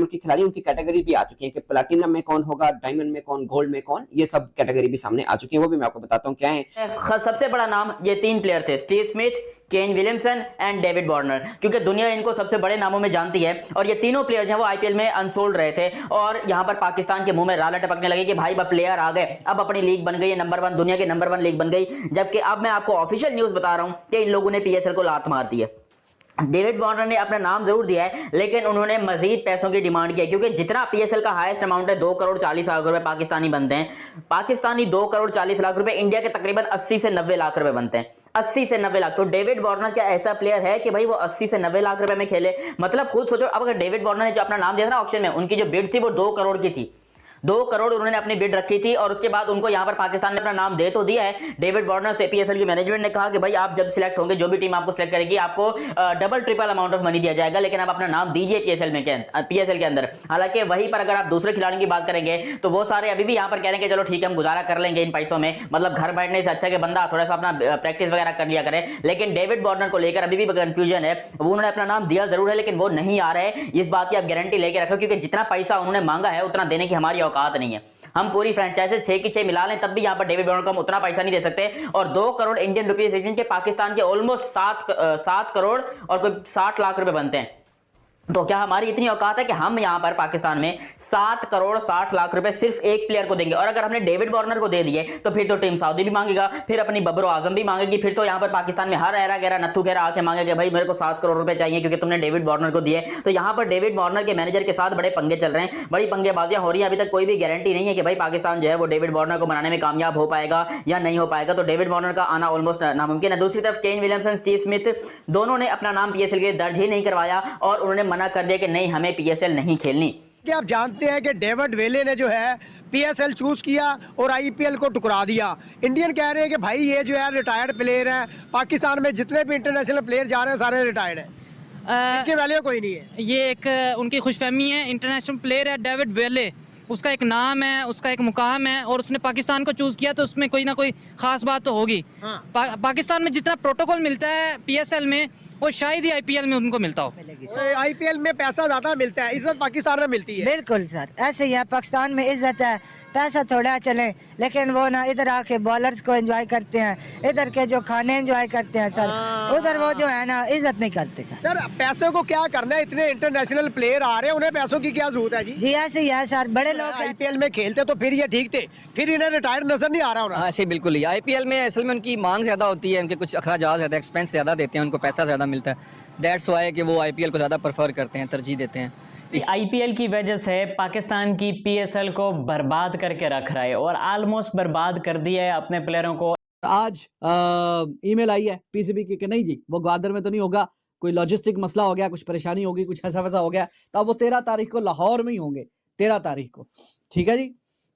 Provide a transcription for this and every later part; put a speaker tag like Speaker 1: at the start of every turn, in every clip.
Speaker 1: मुल्क के खिलाड़ी, उनकी कैटेगरी भी आ चुकी है कि प्लैटिनम में कौन होगा, डायमंड में कौन, गोल्ड में कौन, ये सब कैटेगरी भी सामने आ चुकी है। वो भी मैं आपको बताता हूँ क्या है।
Speaker 2: सबसे बड़ा नाम ये 3 प्लेयर थे, Steve Smith, Kane Williamson and David Warner, क्योंकि दुनिया इनको सबसे बड़े नामों में जानती है। और ये तीनों प्लेयर जो वो आईपीएल में अनसोल्ड रहे थे, और यहां पर पाकिस्तान के मुंह में राला टपकने लगे कि भाई अब प्लेयर आ गए, अब अपनी लीग बन गई है नंबर 1, दुनिया की नंबर 1 लीग बन गई। जबकि अब मैं आपको ऑफिशियल न्यूज बता रहा हूं कि इन लोगों ने पीएसएल को लात मार दी है। डेविड वार्नर ने अपना नाम जरूर दिया है, लेकिन उन्होंने मजीद पैसों की डिमांड की है, क्योंकि जितना पीएसएल का हाईएस्ट अमाउंट है 2 करोड़ 40 लाख रुपए पाकिस्तानी बनते हैं। पाकिस्तानी 2 करोड़ 40 लाख रुपए, इंडिया के तकरीबन 80 से 90 लाख रुपए बनते हैं, 80 से 90 लाख। तो डेविड वार्नर क्या ऐसा प्लेयर है कि भाई वो 80 से 90 लाख रुपए में खेले? मतलब खुद सोचो, अब अगर डेविड वार्नर ने जो अपना नाम दिया था ना ऑक्शन में, उनकी जो बिड थी वो 2 करोड़ की थी, 2 करोड़ उन्होंने अपनी बिड रखी थी, और उसके बाद उनको यहां पर पाकिस्तान ने अपना नाम दे तो दिया है। डेविड वार्नर से पीएसएल की मैनेजमेंट ने कहा कि भाई आप जब सिलेक्ट होंगे, जो भी टीम आपको सिलेक्ट करेगी, आपको double triple amount of money दिया जाएगा, लेकिन आप अपना नाम दीजिए पीएसएल के अंदर। हालांकि वहीं पर अगर आप दूसरे खिलाड़ियों की बात करेंगे तो वो सारे अभी भी यहां पर कह रहे हैं कि चलो ठीक है, हम गुजारा कर लेंगे इन पैसों में, मतलब घर बैठने से अच्छा कि बंदा थोड़ा सा अपना प्रैक्टिस वगैरह कर लिया करे। लेकिन डेविड वार्नर को लेकर अभी भी कंफ्यूजन है। उन्होंने अपना नाम दिया जरूर है, लेकिन वो नहीं आ रहे, इस बात की आप गारंटी लेके रखो, क्योंकि जितना पैसा उन्होंने मांगा है उतना देने की हमारी औकात नहीं है। हम पूरी फ्रेंचाइजी 6 की 6 मिला लें तब भी यहां पर डेविड वार्नर को हम उतना पैसा नहीं दे सकते। और 2 करोड़ इंडियन रुपीस के पाकिस्तान के ऑलमोस्ट 7 करोड़ और कोई 60 लाख रुपए बनते हैं। तो क्या हमारी इतनी औकात है कि हम यहां पर पाकिस्तान में 7 करोड़ 60 लाख रुपए सिर्फ एक प्लेयर को देंगे? और अगर हमने डेविड वार्नर को दे दिए तो फिर तो टीम सऊदी भी मांगेगा, फिर अपनी बब्रो आजम भी मांगेगी, फिर तो यहां पर पाकिस्तान में हर एरा गैरा नत्थू गैरा आके मांगेगा भाई मेरे को 7 करोड़ रुपए चाहिए क्योंकि तुमने डेविड वार्नर को दिए। तो यहां पर डेविड वार्नर के मैनेजर के साथ बड़े पंगे चल रहे हैं, बड़ी पंगेबाजियां हो रही है। अभी तक कोई भी गारंटी नहीं है कि भाई पाकिस्तान जो है वो डेविड वार्नर को बनाने में कामयाब हो पाएगा या नहीं हो पाएगा। तो डेविड वार्नर का आना ऑलमोस्ट नामुमकिन है। दूसरी तरफ केन विलियमसन, स्टीव स्मिथ दोनों ने अपना नाम पीएसएल के दर्ज ही नहीं करवाया, और उन्होंने मना कर दिया कि नहीं, हमें पीएसएल नहीं खेलनी।
Speaker 3: कि आप जानते हैं कि डेविड वेले ने जो है पीएसएल चूज किया और आईपीएल को टुकरा दिया। इंडियन कह रहे हैं कि भाई ये जो है रिटायर्ड प्लेयर है, पाकिस्तान में जितने भी इंटरनेशनल प्लेयर जा रहे हैं सारे रिटायर्ड हैं, इनकी वैल्यू कोई नहीं है।
Speaker 4: ये एक उनकी खुशफहमी है। इंटरनेशनल प्लेयर है डेविड वेले, उसका एक नाम है, उसका एक मुकाम है, और उसने पाकिस्तान को चूज किया तो उसमें कोई ना कोई खास बात तो होगी। हाँ। पाकिस्तान में जितना प्रोटोकॉल मिलता है पीएसएल में वो शायद ही आईपीएल में उनको मिलता हो।
Speaker 3: आईपीएल में पैसा ज्यादा मिलता है, इज्जत पाकिस्तान में मिलती है।
Speaker 5: बिल्कुल सर, ऐसे ही है, पाकिस्तान में इज्जत है, पैसा थोड़ा चले, लेकिन वो ना इधर आके बॉलर्स को एंजॉय करते हैं, इधर के जो खाने एंजॉय करते हैं सर, उधर वो जो है ना इज्जत नहीं करते सर।
Speaker 3: पैसों को क्या करना है, इतने इंटरनेशनल प्लेयर आ रहे हैं, उन्हें पैसों की क्या जरूरत है जी?
Speaker 5: जी ऐसे ही है सर, बड़े लोग
Speaker 3: आईपीएल में खेलते तो फिर ये ठीक थे, फिर इन्हें रिटायर्ड नजर नहीं आ रहा होना।
Speaker 6: ऐसे बिल्कुल ही आईपीएल में असल में उनकी मांग ज्यादा होती है, उनके कुछ अखराजात ज्यादा, एक्सपेंस ज्यादा देते हैं, उनको पैसा ज्यादा मिलता है, दैट्स व्हाई कि वो आईपीएल को ज्यादा प्रेफर करते हैं, तरजीह देते हैं।
Speaker 7: आईपीएल की वजह से पाकिस्तान की पीएसएल को बर्बाद करके रख रहा है, और ऑलमोस्ट बर्बाद कर दिया है अपने प्लेयरों को।
Speaker 8: आज ईमेल आई है पीसीबी की कि नहीं जी वो ग्वादर में तो नहीं होगा, कोई लॉजिस्टिक मसला हो गया, कुछ परेशानी होगी, कुछ ऐसा वैसा हो गया, तो अब वो 13 तारीख को लाहौर में ही होंगे, 13 तारीख को। ठीक है जी।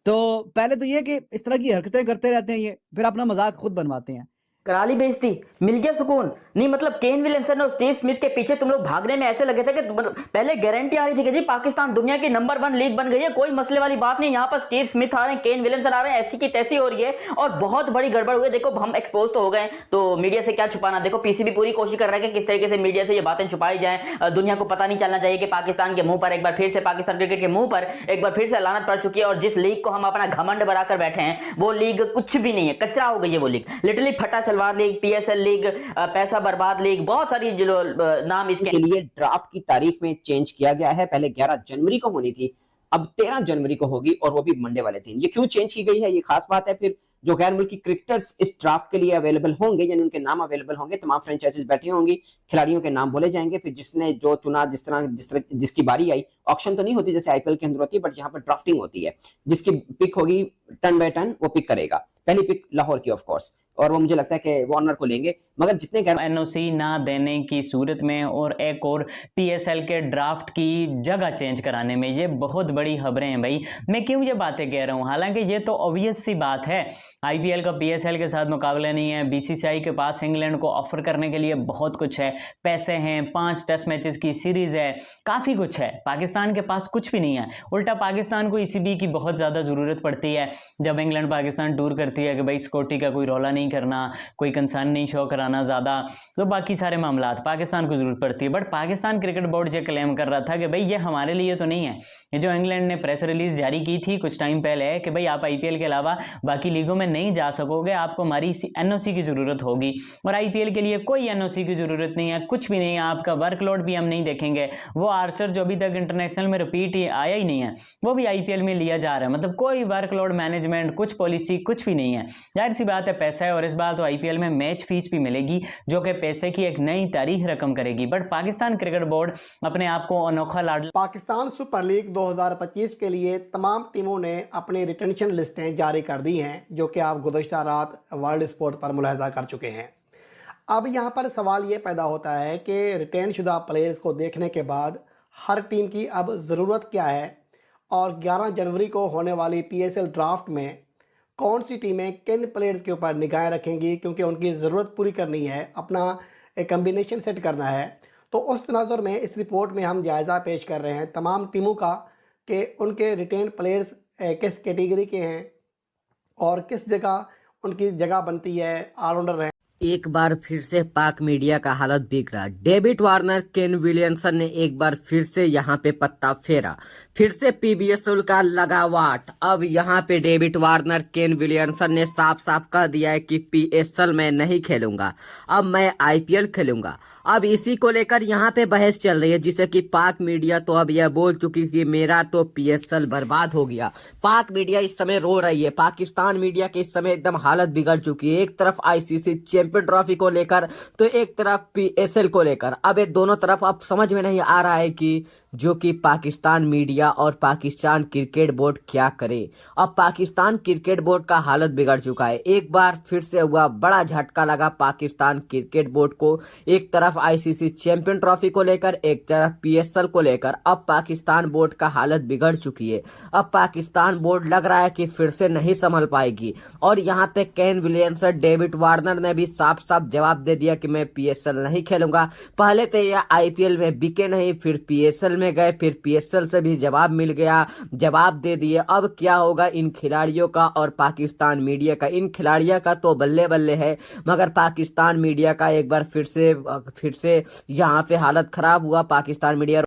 Speaker 8: तो पहले तो ये कि इस तरह की हरकतें करते रहते हैं ये, फिर अपना मजाक खुद बनवाते हैं।
Speaker 2: कराली बेइज्जती, मिल गया सुकून। नहीं मतलब केन विलियमसन और स्टीव स्मिथ के पीछे तुम लोग भागने में ऐसे लगे थे कि मतलब पहले गारंटी आ रही थी कि जी पाकिस्तान दुनिया की नंबर 1 लीग बन गई है, कोई मसले वाली बात नहीं। यहाँ पर स्टीव स्मिथ आ रहे हैं, केन विलियमसन आ रहे हैं, ऐसी की तैसी हो रही है, और बहुत बड़ी गड़बड़ हुई है। देखो हम एक्सपोज तो हो गए, तो मीडिया से क्या छुपाना। देखो पीसीबी पूरी कोशिश कर रहा है कि किस तरीके से मीडिया से ये बातें छुपाई जाए, दुनिया को पता नहीं चलना चाहिए कि पाकिस्तान के मुंह पर एक बार फिर से, पाकिस्तान क्रिकेट के मुंह पर एक बार फिर से लानत पड़ चुकी है। और जिस लीग को हम अपना घमंड बनाकर बैठे हैं वो लीग कुछ भी नहीं है, कचरा हो गई है वो लीग, लिटरली फटा सलवार लीग, पीएसएल लीग, पैसा बर्बाद लीग, बहुत सारी जो नाम इसके
Speaker 1: लिए ड्राफ्ट की तारीख में चेंज किया गया है। पहले 11 जनवरी को होनी थी, अब 13 जनवरी को होगी, और वो भी मंडे वाले दिन। ये क्यों चेंज की गई है, ये खास बात है। फिर जो गैर मुल्की क्रिकेटर्स इस ड्राफ्ट के लिए अवेलेबल होंगे, यानी उनके नाम अवेलेबल होंगे, तमाम फ्रेंचाइजीज बैठी होंगी, खिलाड़ियों के नाम बोले जाएंगे, फिर जिसने जो चुना, जिसकी बारी आई, ऑक्शन तो नहीं होती जैसे आईपीएल के अंदर होती है, बट यहाँ पर ड्राफ्टिंग होती है, जिसकी पिक होगी टर्न बाय टर्न वो पिक करेगा। पहली पिक लाहौर की ऑफ कोर्स, और वो मुझे लगता है कि वार्नर को लेंगे, मगर जितने
Speaker 7: एनओसी ना देने की सूरत में और एक और पीएसएल के ड्राफ्ट की जगह चेंज कराने में, ये बहुत बड़ी खबरें हैं भाई। मैं क्यों ये बातें कह रहा हूँ, हालांकि ये तो ऑब्वियस सी बात है, आईपीएल का पीएसएल के साथ मुकाबला नहीं है। बीसीसीआई के पास इंग्लैंड को ऑफर करने के लिए बहुत कुछ है, पैसे हैं, 5 टेस्ट मैचेस की सीरीज है, काफ़ी कुछ है। पाकिस्तान के पास कुछ भी नहीं है, उल्टा पाकिस्तान को ईसीबी की बहुत ज़्यादा ज़रूरत पड़ती है। जब इंग्लैंड पाकिस्तान टूर करती है कि भाई सिक्योरिटी का कोई रौला नहीं, नहीं करना, कोई कंसर्न नहीं शो कराना ज़्यादा, तो बाकी सारे मामला पाकिस्तान को ज़रूरत पड़ती है। बट पाकिस्तान क्रिकेट बोर्ड ये क्लेम कर रहा था कि भाई ये हमारे लिए तो नहीं है। ये जो इंग्लैंड ने प्रेस रिलीज जारी की थी कुछ टाइम पहले कि भाई आप IPL के अलावा बाकी लीगों में नहीं जा सकोगे, आपको हमारी NOC की ज़रूरत होगी। और IPL के लिए कोई NOC की ज़रूरत नहीं है, कुछ भी नहीं है, आपका वर्कलोड भी हम नहीं देखेंगे। वो आर्चर जो अभी तक इंटरनेशनल में रिपीट ही आया ही नहीं है, वो भी IPL में लिया जा रहा है। मतलब कोई वर्कलोड मैनेजमेंट, कुछ पॉलिसी, कुछ भी नहीं है। जाहिर सी बात है पैसा है, और इस बार तो IPL में मैच फीस भी मिलेगी जो कि पैसे की एक नई तारीख रकम करेगी। बट पाकिस्तान क्रिकेट बोर्ड अपने आप को अनोखा लाड
Speaker 3: पाकिस्तान सुपर लीग 2025 के लिए तमाम टीमों ने अपनी रिटेंशन लिस्टें जारी कर दी हैं, जो कि आप गुज़श्ता रात वर्ल्ड स्पोर्ट पर मुलाहिजा कर चुके हैं। अब यहाँ पर सवाल ये पैदा होता है कि रिटेन शुदा प्लेयर्स को देखने के बाद हर टीम की अब ज़रूरत क्या है, और 11 जनवरी को होने वाली PSL ड्राफ्ट में कौन सी टीमें किन प्लेयर्स के ऊपर निगाहें रखेंगी, क्योंकि उनकी ज़रूरत पूरी करनी है, अपना एक कम्बिनेशन सेट करना है। तो उस तनाजुर में इस रिपोर्ट में हम जायज़ा पेश कर रहे हैं तमाम टीमों का कि उनके रिटेन प्लेयर्स किस कैटेगरी के हैं और किस जगह उनकी जगह बनती है, ऑलराउंडर है।
Speaker 9: एक बार फिर से पाक मीडिया का हालत बिगड़ा। डेविड वार्नर, केन विलियमसन ने एक बार फिर से यहां पे पत्ता फेरा, फिर से PBSL का लगा वाट। अब यहां पे डेविड वार्नर, केन विलियमसन ने साफ साफ कह दिया है कि PSL में नहीं खेलूंगा, अब मैं IPL खेलूंगा। अब इसी को लेकर यहाँ पे बहस चल रही है, जिसे कि पाक मीडिया तो अब यह बोल चुकी कि मेरा तो PSL बर्बाद हो गया। पाक मीडिया इस समय रो रही है, पाकिस्तान मीडिया के इस समय एकदम हालत बिगड़ चुकी है। एक तरफ ICC चैंपियन ट्रॉफी को लेकर तो एक तरफ PSL को लेकर। अब ये दोनों तरफ अब समझ में नहीं आ रहा है कि जो कि पाकिस्तान मीडिया और पाकिस्तान क्रिकेट बोर्ड क्या करे। अब पाकिस्तान क्रिकेट बोर्ड का हालत बिगड़ चुका है। एक बार फिर से हुआ बड़ा झटका लगा पाकिस्तान क्रिकेट बोर्ड को, एक तरफ ICC चैंपियन ट्रॉफी को लेकर, एक तरफ PSL को लेकर। अब पाकिस्तान बोर्ड का हालत बिगड़ चुकी है। अब पाकिस्तान बोर्ड लग रहा है कि फिर से नहीं संभल पाएगी। और यहाँ पे केन विलियमसन, डेविड वार्नर ने भी साफ साफ जवाब दे दिया कि मैं PSL नहीं खेलूंगा। पहले तो ये IPL में बिके नहीं, फिर PSL में गए, फिर PSL से भी जवाब मिल गया, जवाब दे दिए। अब क्या होगा इन खिलाड़ियों का और पाकिस्तान मीडिया का? इन खिलाड़ियों का तो बल्ले बल्ले है, मगर पाकिस्तान मीडिया का एक बार फिर से यहाँ पे हालत खराब हुआ। पाकिस्तान मीडिया